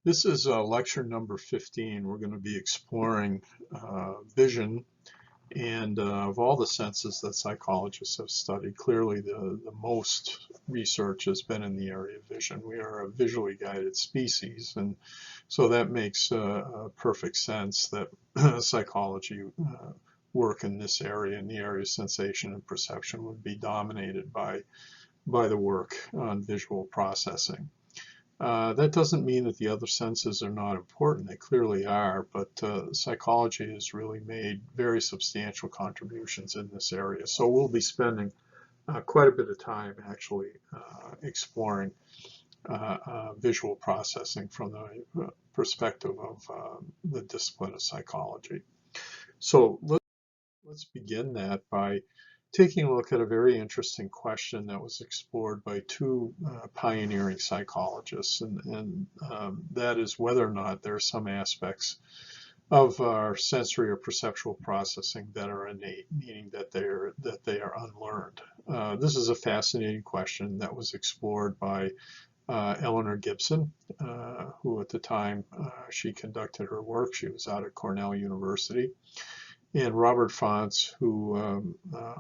This is lecture number 15. We're going to be exploring vision, and of all the senses that psychologists have studied, clearly the most research has been in the area of vision. We are a visually guided species, and so that makes perfect sense that psychology work in this area, in the area of sensation and perception, would be dominated by the work on visual processing. That doesn't mean that the other senses are not important. They clearly are, but psychology has really made very substantial contributions in this area. So we'll be spending quite a bit of time actually exploring visual processing from the perspective of the discipline of psychology. So let's begin that by taking a look at a very interesting question that was explored by two pioneering psychologists, and that is whether or not there are some aspects of our sensory or perceptual processing that are innate, meaning that they are unlearned. This is a fascinating question that was explored by Eleanor Gibson, who at the time she conducted her work. She was out at Cornell University. And Robert Fantz, who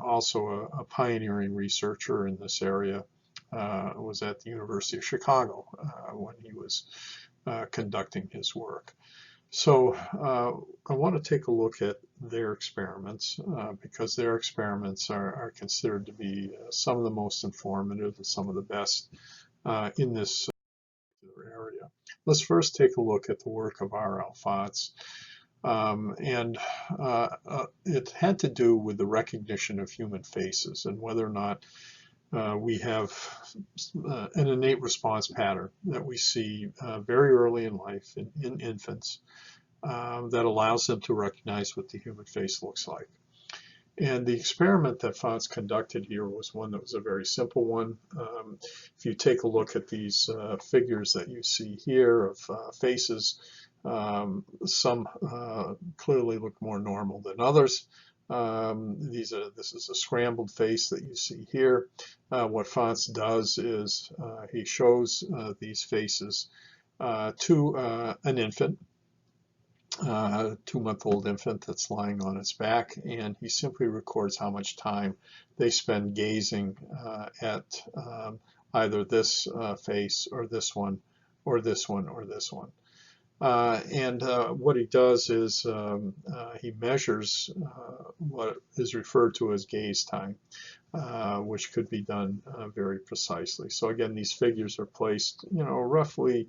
also a pioneering researcher in this area, was at the University of Chicago when he was conducting his work. So I want to take a look at their experiments because their experiments are considered to be some of the most informative and some of the best in this area. Let's first take a look at the work of R.L. Fantz. It had to do with the recognition of human faces and whether or not we have an innate response pattern that we see very early in life in infants that allows them to recognize what the human face looks like. And the experiment that Fantz conducted here was one that was a very simple one. If you take a look at these figures that you see here of faces, some clearly look more normal than others. This is a scrambled face that you see here. What Fantz does is he shows these faces to an infant, a 2-month-old infant that's lying on its back, and he simply records how much time they spend gazing at either this face or this one or this one or this one. What he does is he measures what is referred to as gaze time, which could be done very precisely. So again, these figures are placed, roughly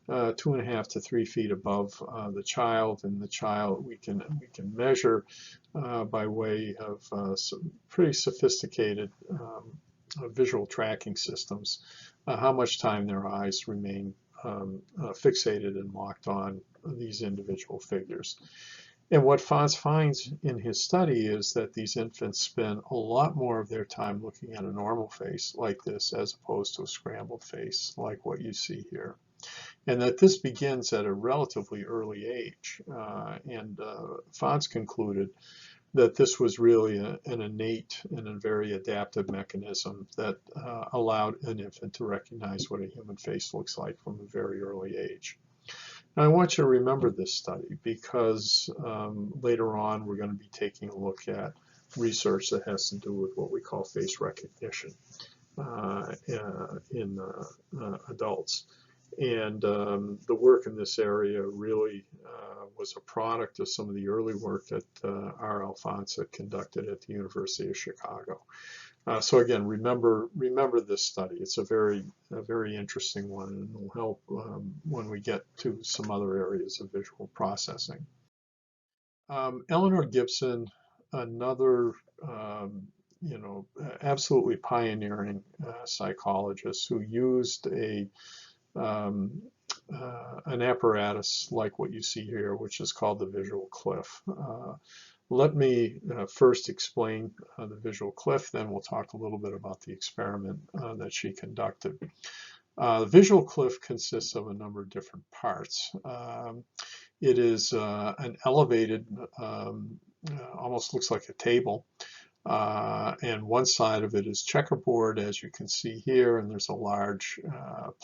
2.5 to 3 feet above the child, and the child we can measure by way of some pretty sophisticated visual tracking systems how much time their eyes remain fixated and locked on these individual figures. And what Fantz finds in his study is that these infants spend a lot more of their time looking at a normal face like this as opposed to a scrambled face like what you see here. And that this begins at a relatively early age. Fantz concluded that this was really an innate and a very adaptive mechanism that allowed an infant to recognize what a human face looks like from a very early age. Now, I want you to remember this study because later on we're going to be taking a look at research that has to do with what we call face recognition in adults. And the work in this area really was a product of some of the early work that R.L. Fantz had conducted at the University of Chicago. So again, remember this study. It's a very interesting one, and will help when we get to some other areas of visual processing. Eleanor Gibson, another absolutely pioneering psychologist who used an apparatus like what you see here, which is called the visual cliff. Let me first explain the visual cliff, then we'll talk a little bit about the experiment that she conducted. The visual cliff consists of a number of different parts. It is an elevated, almost looks like a table, And one side of it is checkerboard, as you can see here, and there's a large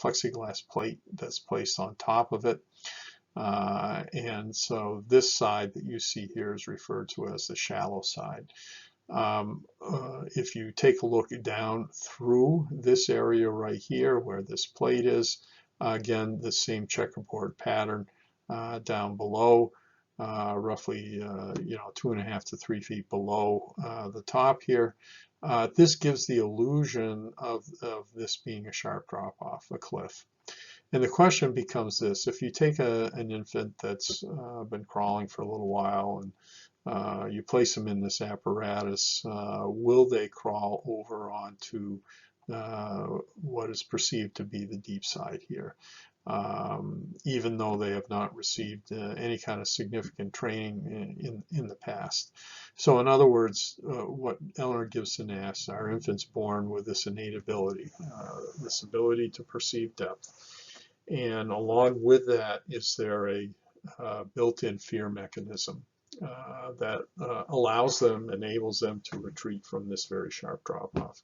plexiglass plate that's placed on top of it. And so this side that you see here is referred to as the shallow side. If you take a look down through this area right here where this plate is, again, the same checkerboard pattern down below, roughly 2.5 to 3 feet below the top here. This gives the illusion of this being a sharp drop off, a cliff. And the question becomes this: if you take an infant that's been crawling for a little while and you place them in this apparatus, will they crawl over onto what is perceived to be the deep side here, even though they have not received any kind of significant training in the past? So in other words, what Eleanor Gibson asks, are infants born with this innate ability, this ability to perceive depth? And along with that, is there a built-in fear mechanism that allows them, enables them to retreat from this very sharp drop-off?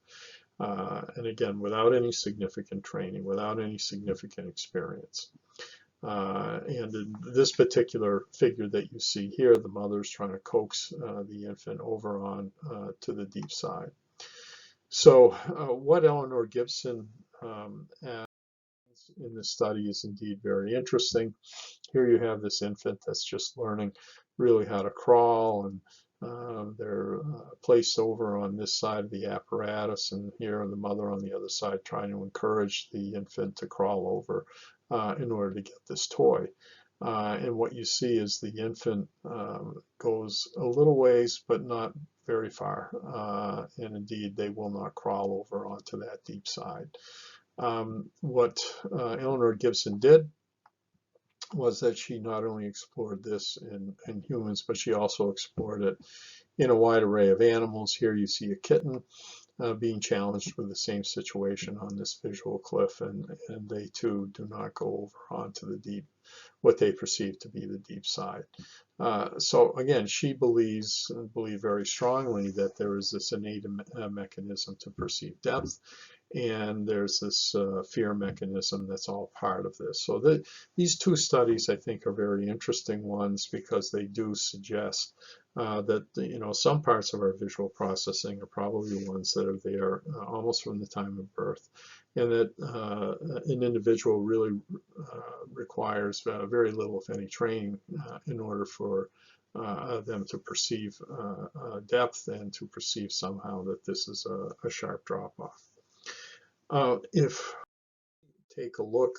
And again, without any significant training, without any significant experience. And in this particular figure that you see here, the mother's trying to coax the infant over on to the deep side. So what Eleanor Gibson in this study is indeed very interesting. Here you have this infant that's just learning really how to crawl, and they're placed over on this side of the apparatus, and here the mother on the other side trying to encourage the infant to crawl over in order to get this toy. And what you see is the infant goes a little ways, but not very far, and indeed they will not crawl over onto that deep side. What Eleanor Gibson did was that she not only explored this in humans, but she also explored it in a wide array of animals. Here you see a kitten being challenged with the same situation on this visual cliff, and they too do not go over onto the deep, what they perceive to be the deep side. So again, she believed very strongly that there is this innate mechanism to perceive depth, and there's this fear mechanism that's all part of this. So these two studies, I think, are very interesting ones because they do suggest that some parts of our visual processing are probably the ones that are there almost from the time of birth, and that an individual really requires very little, if any, training in order for them to perceive depth and to perceive somehow that this is a sharp drop-off. If we take a look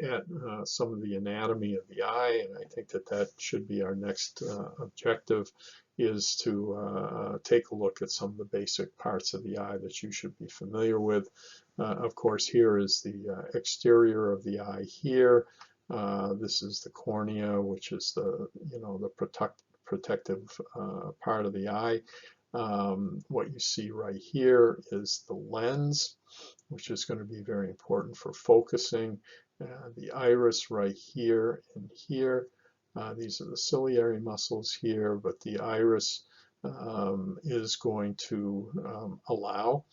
at some of the anatomy of the eye, and I think that should be our next objective, is to take a look at some of the basic parts of the eye that you should be familiar with. Of course, here is the exterior of the eye here. This is the cornea, which is the protective part of the eye. What you see right here is the lens, which is going to be very important for focusing. The iris right here and here. These are the ciliary muscles here, but the iris is going to allow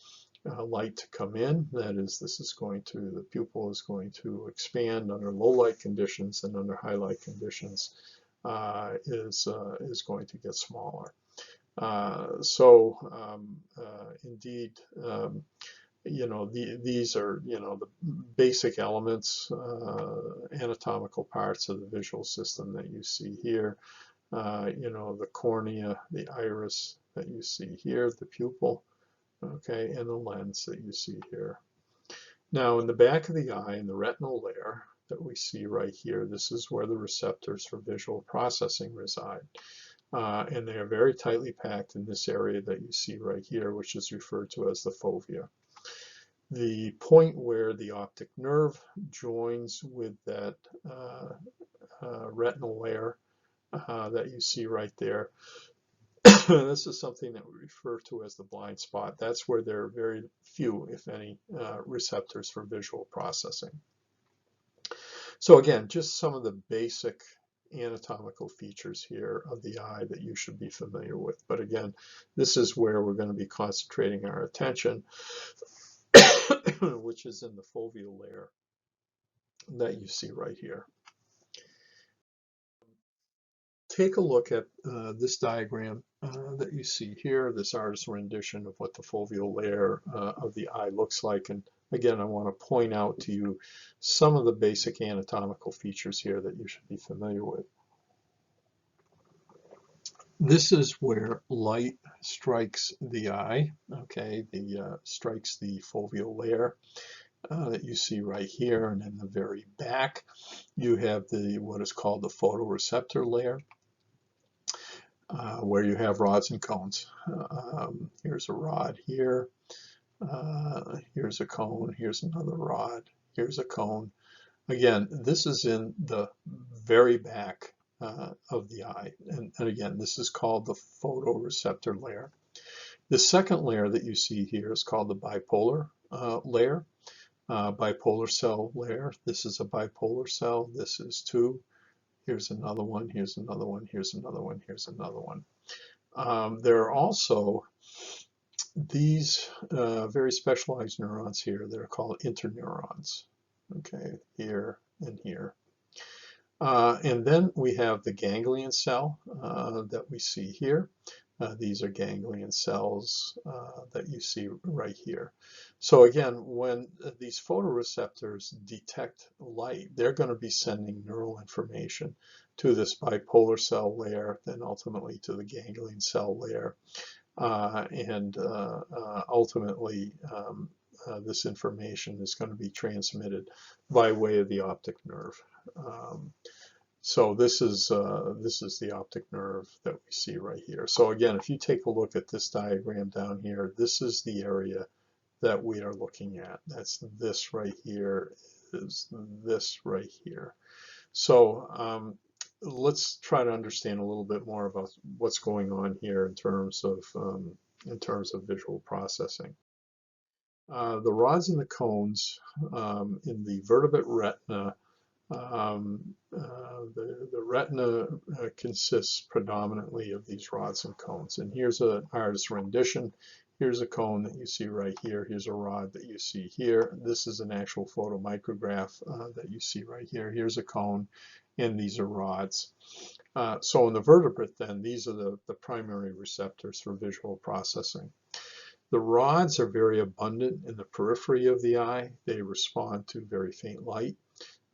light to come in. That is, the pupil is going to expand under low light conditions, and under high light conditions is going to get smaller. Indeed, these are the basic elements, anatomical parts of the visual system that you see here. The cornea, the iris that you see here, the pupil, okay, and the lens that you see here. Now, in the back of the eye, in the retinal layer that we see right here, this is where the receptors for visual processing reside. And they are very tightly packed in this area that you see right here, which is referred to as the fovea. The point where the optic nerve joins with that retinal layer that you see right there, this is something that we refer to as the blind spot. That's where there are very few, if any, receptors for visual processing. So again, just some of the basic anatomical features here of the eye that you should be familiar with. But again, this is where we're going to be concentrating our attention, which is in the foveal layer that you see right here. Take a look at this diagram that you see here, this artist's rendition of what the foveal layer of the eye looks like. And again, I want to point out to you some of the basic anatomical features here that you should be familiar with. This is where light strikes the eye, okay, strikes the foveal layer that you see right here. And in the very back, you have what is called the photoreceptor layer. Where you have rods and cones. Here's a rod here, here's a cone, here's another rod, here's a cone. Again, this is in the very back of the eye, and again, this is called the photoreceptor layer. The second layer that you see here is called the bipolar layer, bipolar cell layer. This is a bipolar cell, this is two. Here's another one, here's another one, here's another one, here's another one. There are also these very specialized neurons here that are called interneurons, okay, here and here. And then we have the ganglion cell that we see here. These are ganglion cells that you see right here. So again, when these photoreceptors detect light, they're going to be sending neural information to this bipolar cell layer, then ultimately to the ganglion cell layer, and ultimately this information is going to be transmitted by way of the optic nerve. So this is the optic nerve that we see right here. So again, if you take a look at this diagram down here, this is the area that we are looking at. That's this right here, is this right here. So let's try to understand a little bit more about what's going on here in terms of visual processing. The rods and the cones in the vertebrate retina. The retina consists predominantly of these rods and cones. And here's an artist's rendition. Here's a cone that you see right here. Here's a rod that you see here. This is an actual photomicrograph that you see right here. Here's a cone, and these are rods. So in the vertebrate, then, these are the primary receptors for visual processing. The rods are very abundant in the periphery of the eye. They respond to very faint light.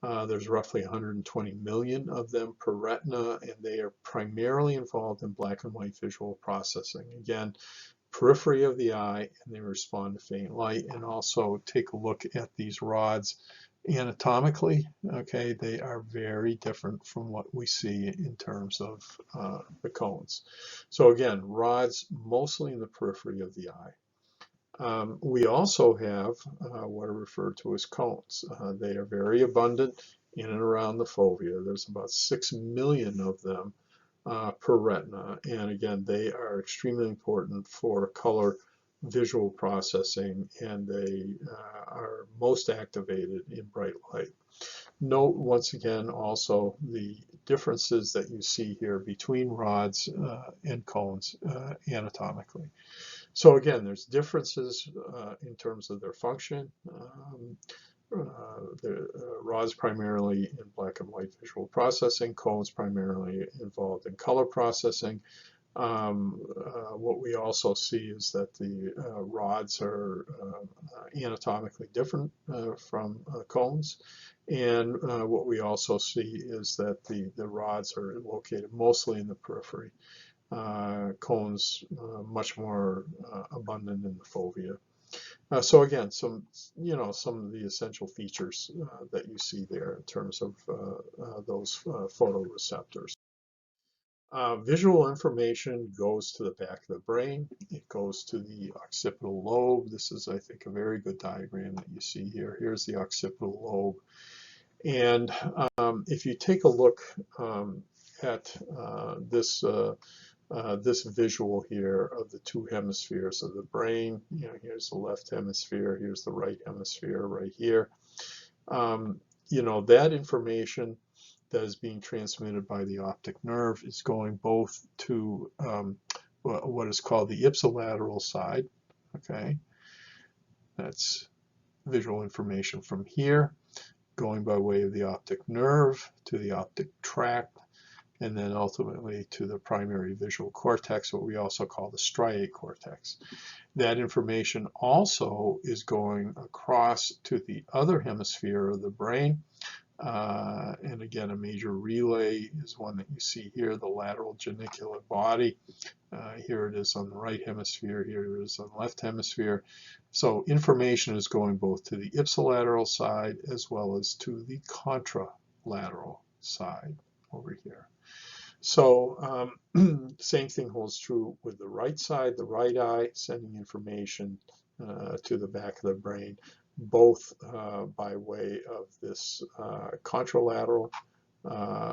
There's roughly 120 million of them per retina, and they are primarily involved in black and white visual processing. Again, periphery of the eye, and they respond to faint light. And also take a look at these rods anatomically. Okay, they are very different from what we see in terms of the cones. So again, rods mostly in the periphery of the eye. We also have what are referred to as cones. They are very abundant in and around the fovea. There's about 6 million of them per retina. And again, they are extremely important for color visual processing, and they are most activated in bright light. Note once again also the differences that you see here between rods and cones anatomically. So again, there's differences in terms of their function. The rods primarily in black and white visual processing, cones primarily involved in color processing. What we also see is that the rods are anatomically different from cones. And what we also see is that the rods are located mostly in the periphery. Cones much more abundant in the fovea. So again, some of the essential features that you see there in terms of those photoreceptors. Visual information goes to the back of the brain. It goes to the occipital lobe. This is, I think, a very good diagram that you see here. Here's the occipital lobe. And if you take a look at this visual here of the two hemispheres of the brain, here's the left hemisphere, here's the right hemisphere right here. That information that is being transmitted by the optic nerve is going both to what is called the ipsilateral side. Okay, that's visual information from here, going by way of the optic nerve to the optic tract, and then ultimately to the primary visual cortex, what we also call the striate cortex. That information also is going across to the other hemisphere of the brain. And again, a major relay is one that you see here, the lateral geniculate body. Here it is on the right hemisphere, here it is on the left hemisphere. So information is going both to the ipsilateral side as well as to the contralateral side over here. So same thing holds true with the right side, the right eye, sending information to the back of the brain, both by way of this contralateral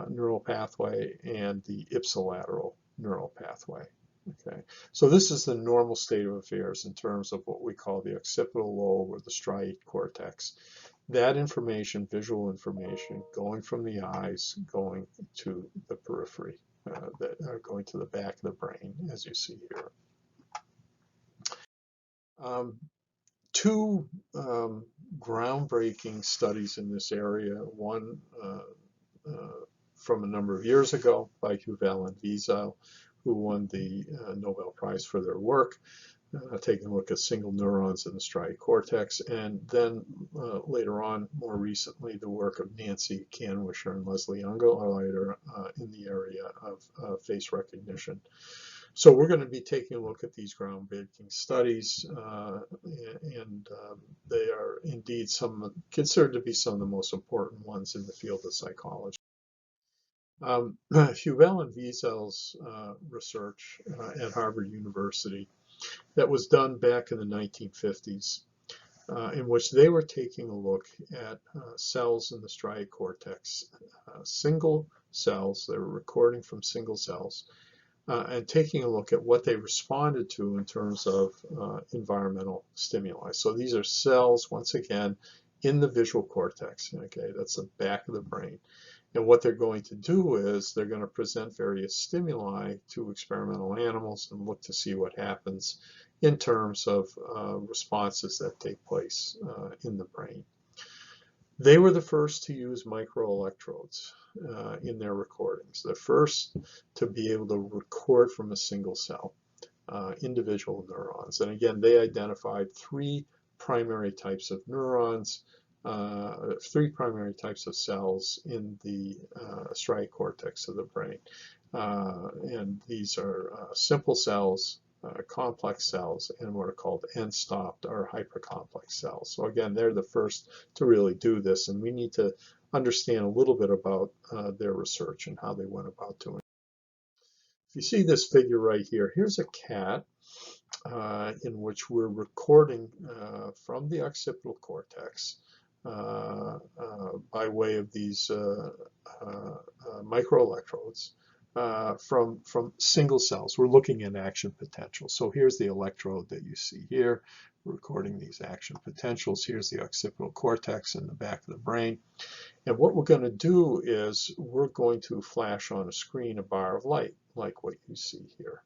neural pathway and the ipsilateral neural pathway. Okay, so this is the normal state of affairs in terms of what we call the occipital lobe or the striate cortex. That information, visual information, going from the eyes, going to the periphery, that are going to the back of the brain, as you see here. Two groundbreaking studies in this area, one from a number of years ago by Hubel and Weisel, who won the Nobel Prize for their work, taking a look at single neurons in the striate cortex, and then later on, more recently, the work of Nancy Kanwisher and Leslie Ungerlieder in the area of face recognition. So we're going to be taking a look at these groundbreaking studies, and they are indeed considered to be some of the most important ones in the field of psychology. Hubel and Wiesel's research at Harvard University that was done back in the 1950s, in which they were taking a look at cells in the striate cortex, single cells. They were recording from single cells and taking a look at what they responded to in terms of environmental stimuli. So these are cells, once again, in the visual cortex. Okay, that's the back of the brain. And what they're going to do is they're going to present various stimuli to experimental animals and look to see what happens in terms of responses that take place in the brain. They were the first to use microelectrodes in their recordings. The first to be able to record from a single cell, individual neurons. And again, they identified three primary types of neurons, three primary types of cells in the striate cortex of the brain. And these are simple cells, complex cells, and what are called end-stopped or hypercomplex cells. So again, they're the first to really do this, and we need to understand a little bit about their research and how they went about doing it. If you see this figure right here, here's a cat in which we're recording from the occipital cortex by way of these microelectrodes from single cells. We're looking at action potential. So here's the electrode that you see here. We're recording these action potentials. Here's the occipital cortex in the back of the brain. And what we're going to do is we're going to flash on a screen a bar of light, like what you see here.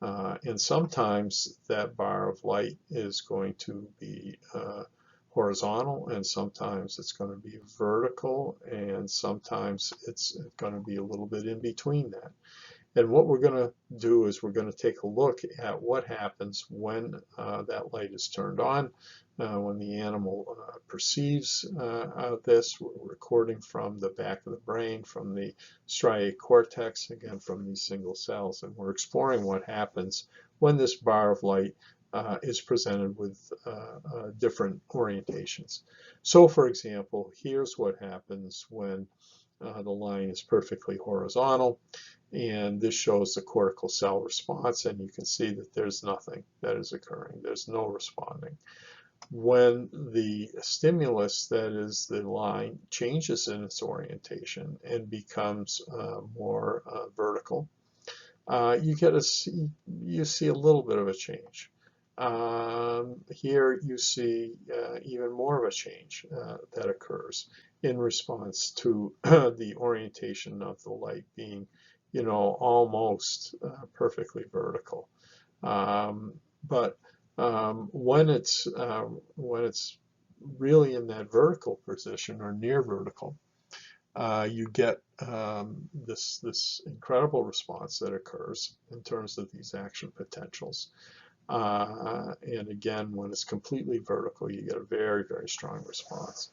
And sometimes that bar of light is going to be horizontal, and sometimes it's going to be vertical, and sometimes it's going to be a little bit in between that. And what we're going to do is we're going to take a look at what happens when that light is turned on, when the animal perceives this. We're recording from the back of the brain, from the striate cortex, again from these single cells, and we're exploring what happens when this bar of light is presented with different orientations. So for example, here's what happens when the line is perfectly horizontal, and this shows the cortical cell response, and you can see that there's nothing that is occurring. There's no responding. When the stimulus, that is the line, changes in its orientation and becomes more vertical, you see a little bit of a change. Here you see even more of a change that occurs. in response to the orientation of the light being, almost perfectly vertical. But when it's really in that vertical position or near vertical, you get this incredible response that occurs in terms of these action potentials. And again, when it's completely vertical, you get a very, very strong response.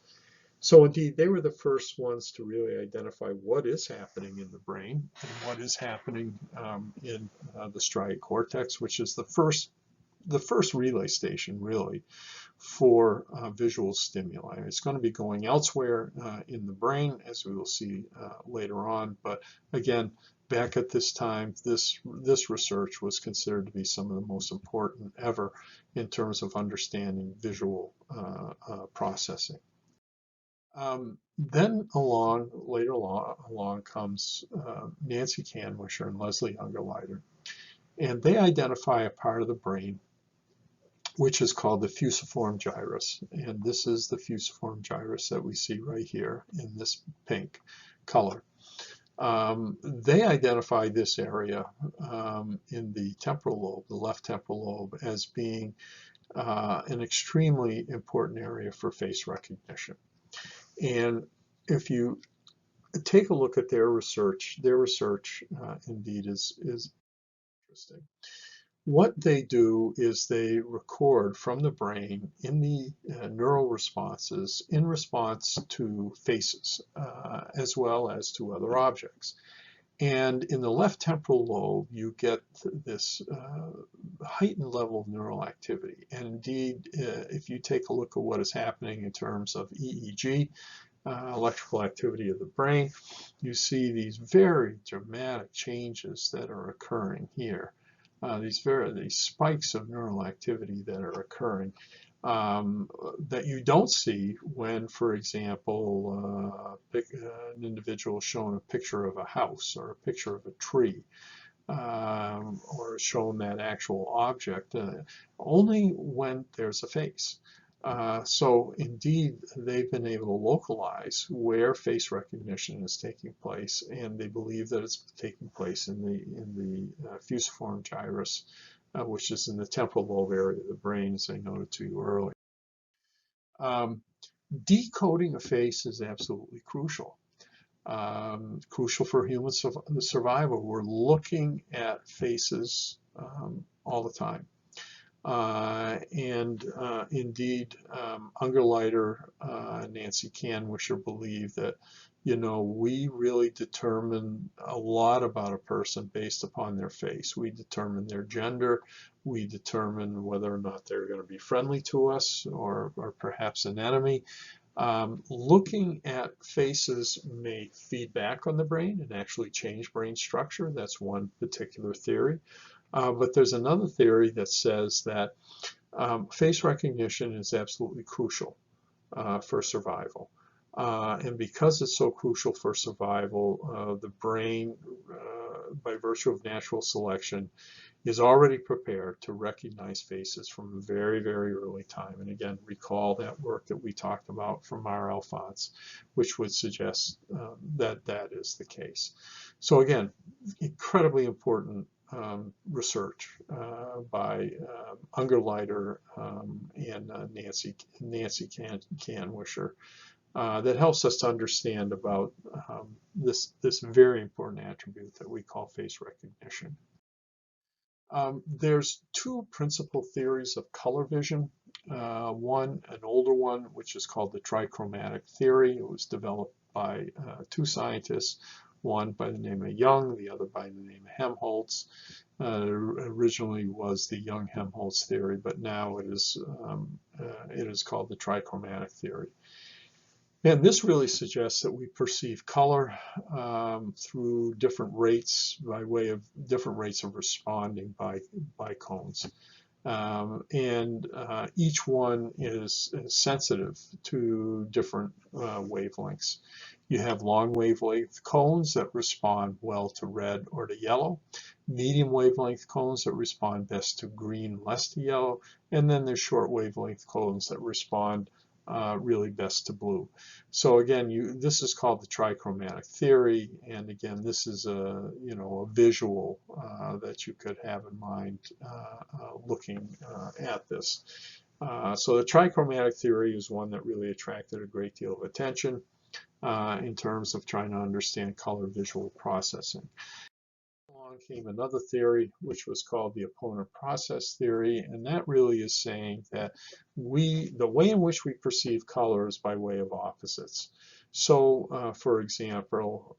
So indeed, they were the first ones to really identify what is happening in the brain and what is happening in the striate cortex, which is the first relay station, really, for visual stimuli. It's going to be going elsewhere in the brain, as we will see later on. But again, back at this time, this research was considered to be some of the most important ever in terms of understanding visual processing. Then later along comes Nancy Kanwisher and Leslie Ungerlieder, and they identify a part of the brain which is called the fusiform gyrus. And this is the fusiform gyrus that we see right here in this pink color. They identify this area in the temporal lobe, the left temporal lobe, as being an extremely important area for face recognition. And if you take a look at their research indeed is interesting. What they do is they record from the brain in the neural responses in response to faces as well as to other objects. And in the left temporal lobe, you get this heightened level of neural activity. And indeed, if you take a look at what is happening in terms of EEG, electrical activity of the brain, you see these very dramatic changes that are occurring here. These spikes of neural activity that are occurring that you don't see when, for example, an individual is shown a picture of a house or a picture of a tree, or shown that actual object, only when there's a face. So indeed, they've been able to localize where face recognition is taking place, and they believe that it's taking place in the fusiform gyrus, which is in the temporal lobe area of the brain, as I noted to you earlier. Decoding a face is absolutely crucial. Crucial for human survival. We're looking at faces all the time. Indeed, Ungerlieder, Nancy Kanwisher believe that, we really determine a lot about a person based upon their face. We determine their gender. We determine whether or not they're going to be friendly to us or perhaps an enemy. Looking at faces may feed back on the brain and actually change brain structure. That's one particular theory. But there's another theory that says that face recognition is absolutely crucial for survival. And because it's so crucial for survival, the brain, by virtue of natural selection, is already prepared to recognize faces from a very, very early time. And again, recall that work that we talked about from R.L. Fantz, which would suggest that that is the case. So again, incredibly important research by Ungerlieder and Nancy Kanwisher that helps us to understand about this very important attribute that we call face recognition. There's two principal theories of color vision. One, an older one, which is called the trichromatic theory. It was developed by two scientists, one by the name of Young, the other by the name of Helmholtz. Originally was the Young-Helmholtz theory, but now it is called the trichromatic theory. And this really suggests that we perceive color through different rates, by way of different rates of responding by cones. Each one is sensitive to different wavelengths. You have long wavelength cones that respond well to red or to yellow, medium wavelength cones that respond best to green, less to yellow, and then there's short wavelength cones that respond really best to blue. So again, this is called the trichromatic theory, and again, this is a a visual that you could have in mind looking at this. So the trichromatic theory is one that really attracted a great deal of attention in terms of trying to understand color visual processing. Along came another theory, which was called the opponent process theory, and that really is saying that the way in which we perceive color is by way of opposites. So, for example,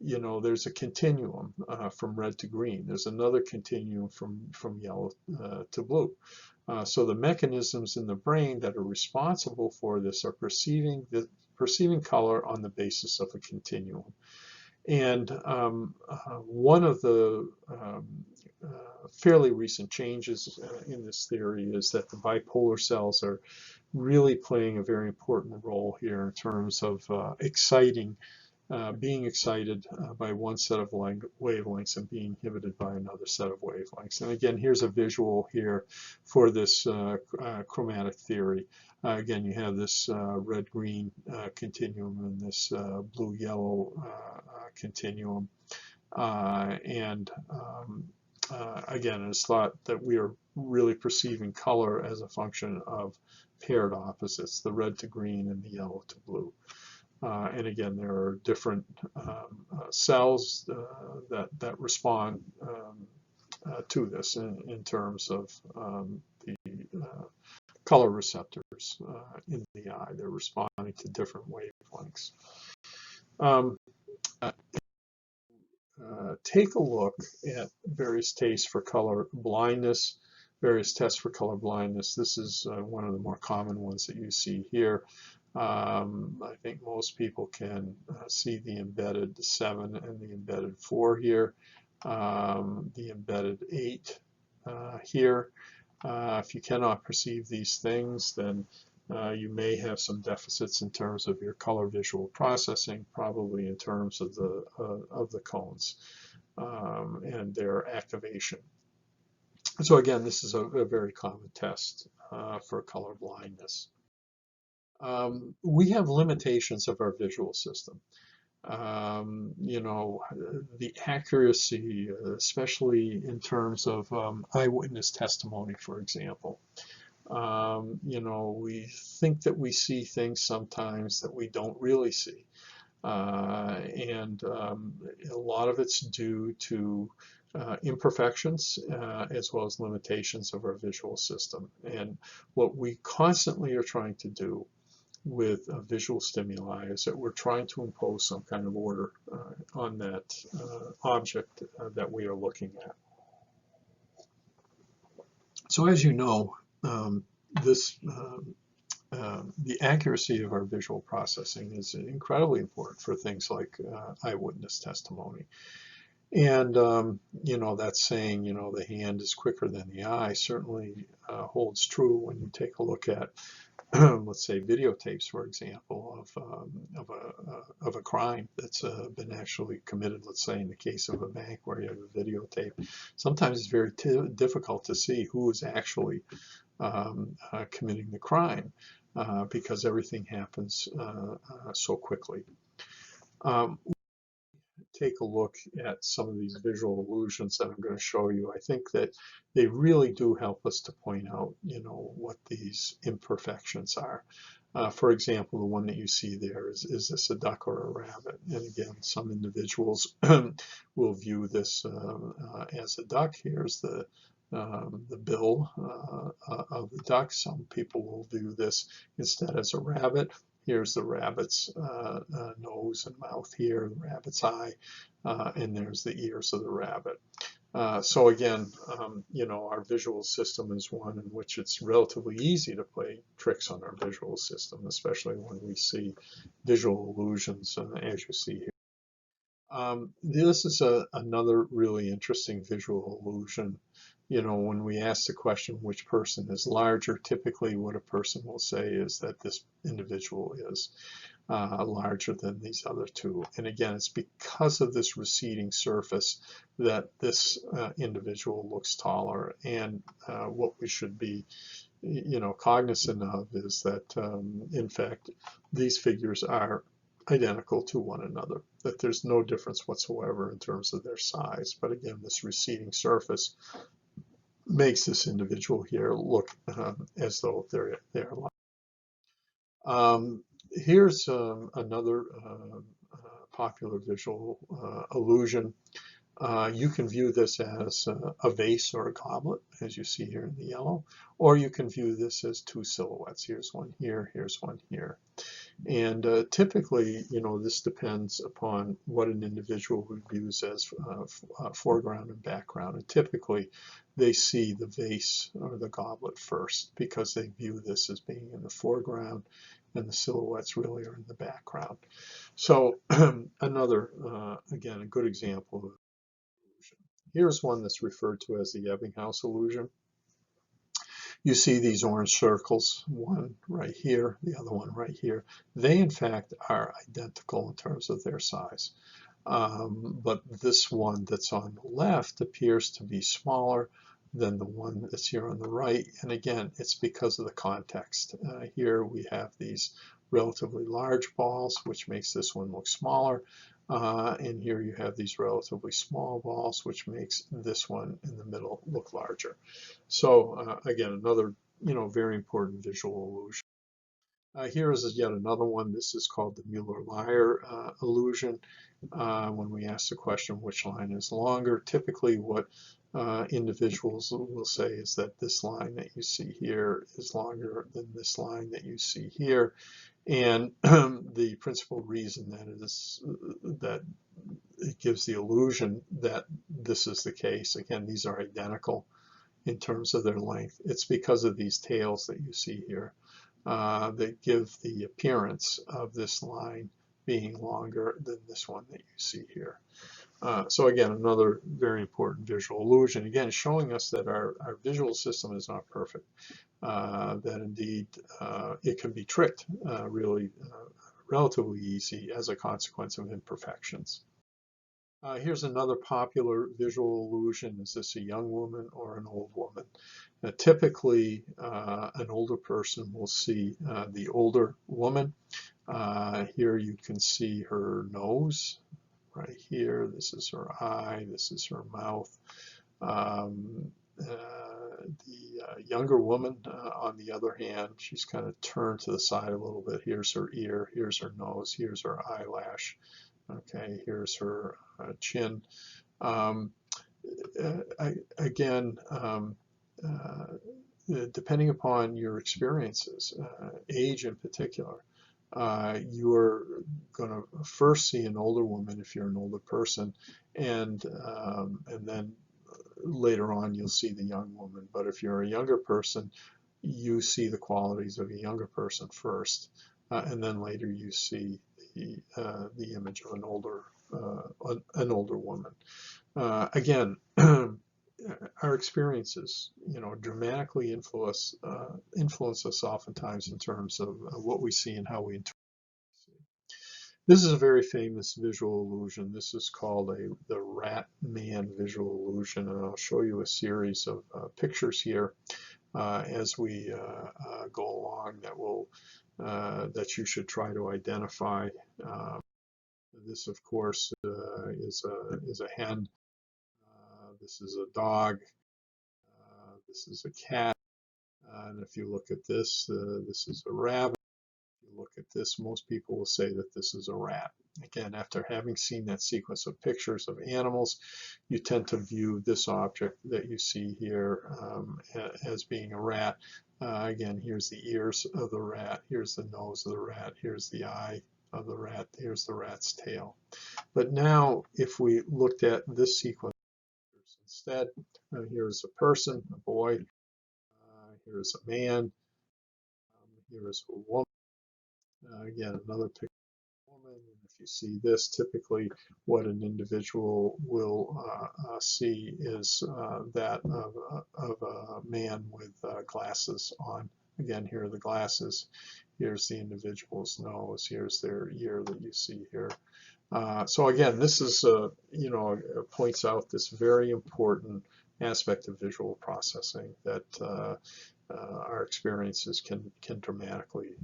there's a continuum from red to green. There's another continuum from yellow to blue. So the mechanisms in the brain that are responsible for this are perceiving color on the basis of a continuum. And one of the fairly recent changes in this theory is that the bipolar cells are really playing a very important role here in terms of being excited by one set of wavelengths and being inhibited by another set of wavelengths. And again, here's a visual here for this chromatic theory. Again, you have this red-green continuum and this blue-yellow continuum. Again, it's thought that we are really perceiving color as a function of paired opposites, the red to green and the yellow to blue. And again, there are different cells that respond to this in terms of the color receptors in the eye. They're responding to different wavelengths. Take a look at various tests for color blindness. This is one of the more common ones that you see here. I think most people can see the embedded 7 and the embedded 4 here, the embedded 8 here. If you cannot perceive these things, then you may have some deficits in terms of your color visual processing, probably in terms of the cones and their activation. So again, this is a very common test for color blindness. We have limitations of our visual system. The accuracy, especially in terms of eyewitness testimony, for example. We think that we see things sometimes that we don't really see. And a lot of it's due to imperfections as well as limitations of our visual system. And what we constantly are trying to do with visual stimuli is that we're trying to impose some kind of order on that object that we are looking at. So as you know, the accuracy of our visual processing is incredibly important for things like eyewitness testimony. And, that saying, the hand is quicker than the eye certainly holds true when you take a look at let's say videotapes, for example, of a crime that's been actually committed. Let's say in the case of a bank where you have a videotape, sometimes it's very difficult to see who is actually committing the crime because everything happens so quickly. Take a look at some of these visual illusions that I'm going to show you. I think that they really do help us to point out, what these imperfections are. For example, the one that you see there is this a duck or a rabbit? And again, some individuals will view this as a duck. Here's the bill of the duck. Some people will view this instead as a rabbit. Here's the rabbit's nose and mouth here, the rabbit's eye, and there's the ears of the rabbit. So again, our visual system is one in which it's relatively easy to play tricks on our visual system, especially when we see visual illusions, as you see here. This is another really interesting visual illusion. When we ask the question which person is larger, typically what a person will say is that this individual is larger than these other two. And again, it's because of this receding surface that this individual looks taller. And what we should be cognizant of is that, in fact, these figures are identical to one another, that there's no difference whatsoever in terms of their size. But again, this receding surface makes this individual here look as though they're alike. Here's another popular visual illusion. You can view this as a vase or a goblet, as you see here in the yellow, or you can view this as two silhouettes. Here's one here, here's one here. And typically, this depends upon what an individual views as foreground and background. And typically, they see the vase or the goblet first because they view this as being in the foreground, and the silhouettes really are in the background. So another, again, a good example of illusion. Here's one that's referred to as the Ebbinghaus illusion. You see these orange circles, one right here, the other one right here. They, in fact, are identical in terms of their size. But this one that's on the left appears to be smaller than the one that's here on the right. And again, it's because of the context. Here we have these relatively large balls, which makes this one look smaller. And here you have these relatively small balls, which makes this one in the middle look larger. So again, another very important visual illusion. Here is yet another one. This is called the Muller-Lyer illusion. When we ask the question which line is longer, typically what individuals will say is that this line that you see here is longer than this line that you see here. And the principal reason that is that it gives the illusion that this is the case. Again, these are identical in terms of their length. It's because of these tails that you see here that give the appearance of this line being longer than this one that you see here. So again, another very important visual illusion, again, showing us that our visual system is not perfect, that indeed it can be tricked really relatively easy as a consequence of imperfections. Here's another popular visual illusion. Is this a young woman or an old woman? Typically, an older person will see the older woman. Here you can see her nose right here. This is her eye. This is her mouth. The younger woman, on the other hand, she's kind of turned to the side a little bit. Here's her ear. Here's her nose. Here's her eyelash. Okay, here's her chin. Again, depending upon your experiences, age in particular, you're going to first see an older woman if you're an older person, and then later on you'll see the young woman. But if you're a younger person, you see the qualities of a younger person first, and then later you see the image of an older woman. Again, our experiences, dramatically influence us oftentimes in terms of what we see and how we interpret. This is a very famous visual illusion. This is called the rat man visual illusion, and I'll show you a series of pictures here as we go along that you should try to identify. This, of course, is a hen. This is a dog. This is a cat. And if you look at this, this is a rabbit. If you look at this, most people will say that this is a rat. Again, after having seen that sequence of pictures of animals, you tend to view this object that you see here as being a rat. Again, here's the ears of the rat. Here's the nose of the rat. Here's the eye of the rat. Here's the rat's tail. But now, if we looked at this sequence instead, here's a person, a boy. Here's a man. Here's a woman. Again, another picture of a woman. And if you see this, typically what an individual will see is that of a man with glasses on. Again, here are the glasses. Here's the individual's nose. Here's their ear that you see here. So again, this is, points out this very important aspect of visual processing, that our experiences can dramatically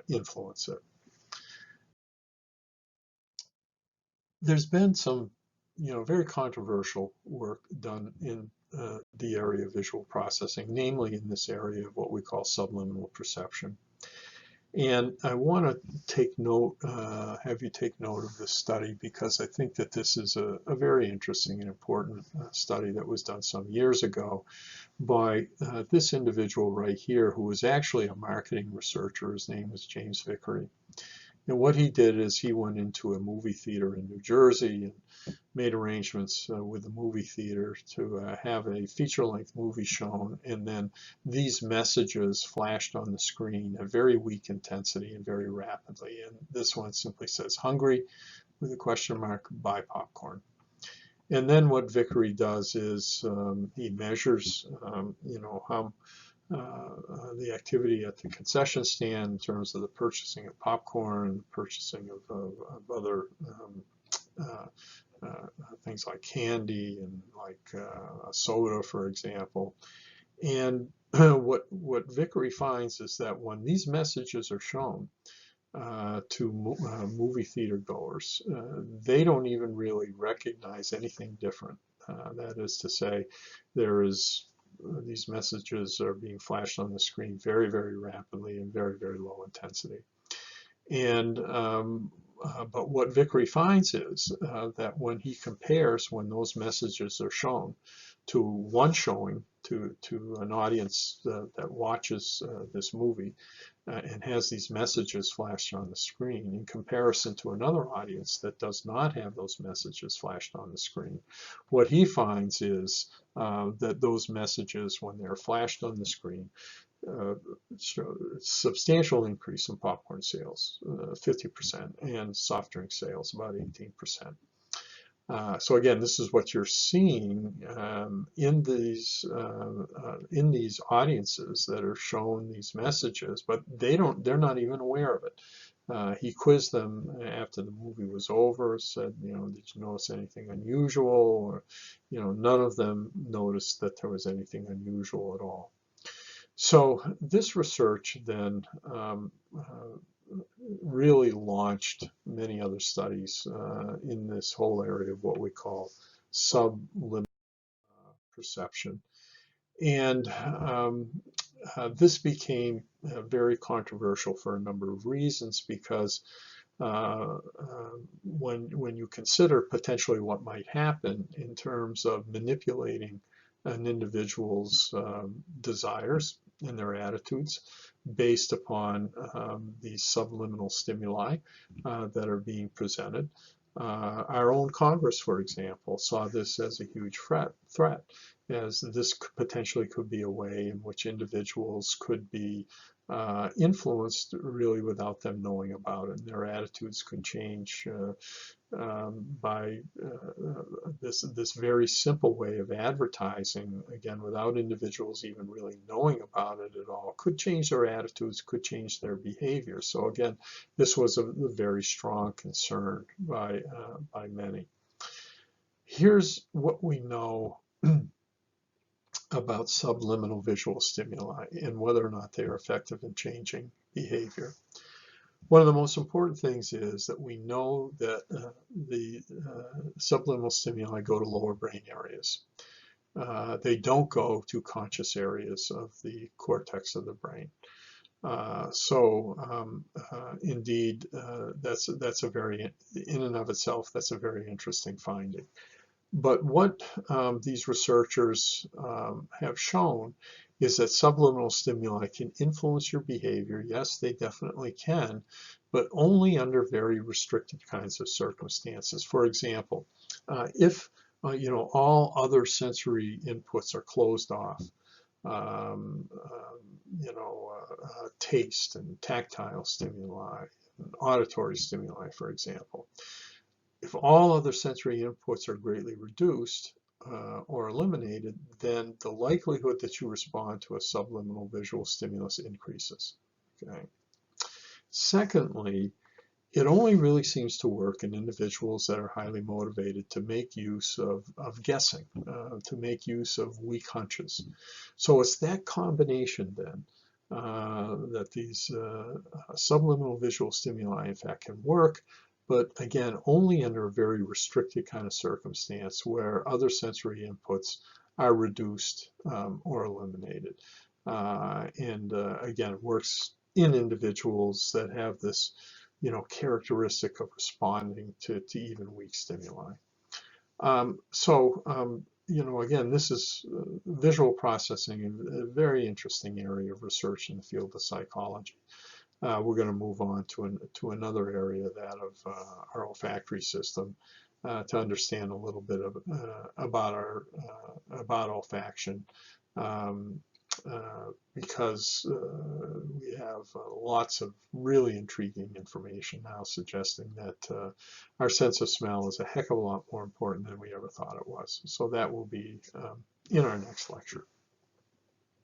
influence it. There's been some, very controversial work done in the area of visual processing, namely in this area of what we call subliminal perception. And I want to take note, have you take note of this study, because I think that this is a very interesting and important study that was done some years ago by this individual right here, who was actually a marketing researcher. His name was James Vicary. And what he did is he went into a movie theater in New Jersey and made arrangements with the movie theater to have a feature-length movie shown, and then these messages flashed on the screen at very weak intensity and very rapidly. And this one simply says, "Hungry?" with a question mark, "Buy popcorn." And then what Vicary does is he measures, how the activity at the concession stand in terms of the purchasing of popcorn, the purchasing of other things like candy and like soda, for example. And what Vicary finds is that when these messages are shown to movie theater goers, they don't even really recognize anything different. That is to say, these messages are being flashed on the screen very, very rapidly and very, very low intensity. And but what Vicary finds is that when he compares when those messages are shown to one showing to an audience that watches this movie and has these messages flashed on the screen, in comparison to another audience that does not have those messages flashed on the screen, what he finds is that those messages, when they're flashed on the screen, show a substantial increase in popcorn sales, 50%, and soft drink sales, about 18%. So again, this is what you're seeing in these audiences that are shown these messages, but they're not even aware of it. He quizzed them after the movie was over, said, did you notice anything unusual? Or, none of them noticed that there was anything unusual at all. So this research then really launched many other studies in this whole area of what we call subliminal perception. And this became very controversial for a number of reasons, because when you consider potentially what might happen in terms of manipulating an individual's desires and their attitudes based upon these subliminal stimuli that are being presented. Our own Congress, for example, saw this as a huge threat, as this potentially could be a way in which individuals could be influenced really without them knowing about it, and their attitudes could change by this very simple way of advertising, again, without individuals even really knowing about it at all, could change their attitudes, could change their behavior. So again, this was a very strong concern by many. Here's what we know about subliminal visual stimuli and whether or not they are effective in changing behavior. One of the most important things is that we know that the subliminal stimuli go to lower brain areas. They don't go to conscious areas of the cortex of the brain. Indeed, that's a very, in and of itself, that's a very interesting finding. But what these researchers have shown is that subliminal stimuli can influence your behavior. Yes, they definitely can, but only under very restricted kinds of circumstances. For example, if all other sensory inputs are closed off, taste and tactile stimuli, and auditory stimuli, for example. If all other sensory inputs are greatly reduced or eliminated, then the likelihood that you respond to a subliminal visual stimulus increases. Okay. Secondly, it only really seems to work in individuals that are highly motivated to make use of guessing, to make use of weak hunches. So it's that combination then that these subliminal visual stimuli in fact can work, but again, only under a very restricted kind of circumstance where other sensory inputs are reduced or eliminated. And again, it works in individuals that have this characteristic of responding to even weak stimuli. Again, this is visual processing, a very interesting area of research in the field of psychology. We're going to move on to another area, that of our olfactory system, to understand a little bit about olfaction. Because we have lots of really intriguing information now suggesting that our sense of smell is a heck of a lot more important than we ever thought it was. So that will be in our next lecture.